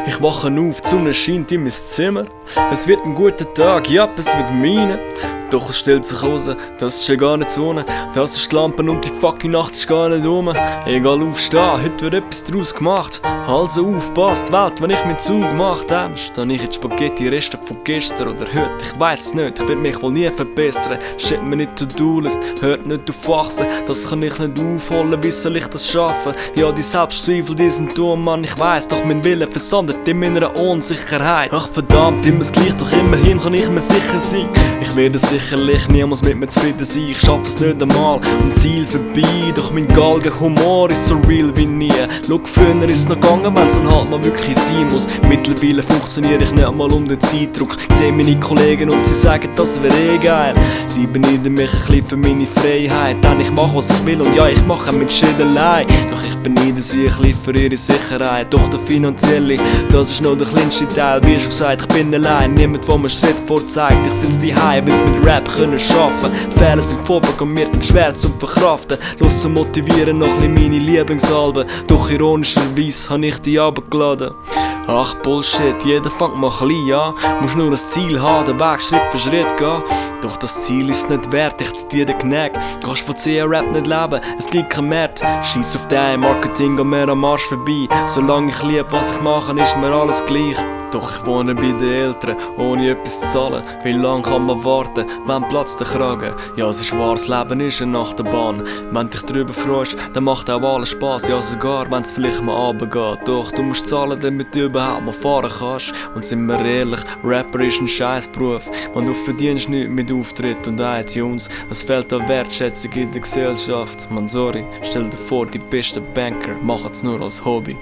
Ich wache auf, die Sonne scheint in mein Zimmer. Es wird ein guter Tag, ja, es wird meine. Doch es stellt sich raus, das ist ja gar nicht Sonne. Das ist die Lampe und die fucking Nacht ist gar nicht rum. Egal, ufstah, heute wird etwas draus gemacht. Also ufpasst, Welt, wenn ich meinen Zug mach, dann steh ich jetzt Spaghetti, Reste von gestern oder heute. Ich weiss es nicht, ich werd mich wohl nie verbessern. Steht mir nicht To-Do-List, hört nicht auf Wachsen. Das kann ich nicht aufholen, wie soll ich das schaffen? Ja, die Selbstzwifel, die sind dumm, Mann, ich weiss. Doch mein Wille versandet in meiner Unsicherheit. Ach verdammt, immer das Gleiche, doch immerhin kann ich mir sicher sein. Ich werde sicherlich niemals mit mir zufrieden sein. Ich schaff es nicht einmal am Ziel vorbei. Doch mein Galgenhumor ist so real wie nie. Lug Früähner ist noch gegangen, wenn's dann halt mal wirklich sein muss. Mittlerweile funktioniere ich nicht mal unter Zeitdruck. Ich sehe meine Kollegen und sie sagen, das wäre eh geil. Sie beneiden mich ein bisschen für meine Freiheit. Denn ich mach was ich will und ja, ich mache mit Shit allein. Doch ich beneide sie ein bisschen für ihre Sicherheit. Doch der finanzielle, das ist noch der kleinste Teil. Wie schon gesagt, ich bin allein, niemand, der mir Schritt vorzeigt. Ich sitz daheim, bis mit Rap können schaffen. Fehler sind vorprogrammiert und schwer zu verkraften. Los zu motivieren, noch ein meine Lieblingsalben. Doch ironischerweise habe ich die abgeladen. Ach Bullshit, jeder fängt mal klein an. Musst nur ein Ziel haben, den Weg Schritt für Schritt gehen. Doch das Ziel ist nicht wert, ich zitiere den Knack. Kannst von CR-Rap nicht leben, es gibt keinen Markt. Scheiss auf dein Marketing, geht mir am Arsch vorbei. Solange ich lieb, was ich mache, ist mir alles gleich. Doch ich wohne bei den Eltern, ohne etwas zu zahlen. Wie lang kann man warten, wenn platzt der Kragen? Ja, es ist wahr, das Leben ist eine Achterbahn. Wenn dich darüber freust, dann macht auch alles Spass. Ja, sogar wenn es vielleicht mal runtergeht. Doch du musst zahlen, damit du überhaupt mal fahren kannst. Und sind wir ehrlich, Rapper ist ein Scheißberuf. Man, du verdienst nichts mit Auftritt und iTunes. Es fehlt an Wertschätzung in der Gesellschaft. Man, sorry, stell dir vor, die besten Banker machen's nur als Hobby.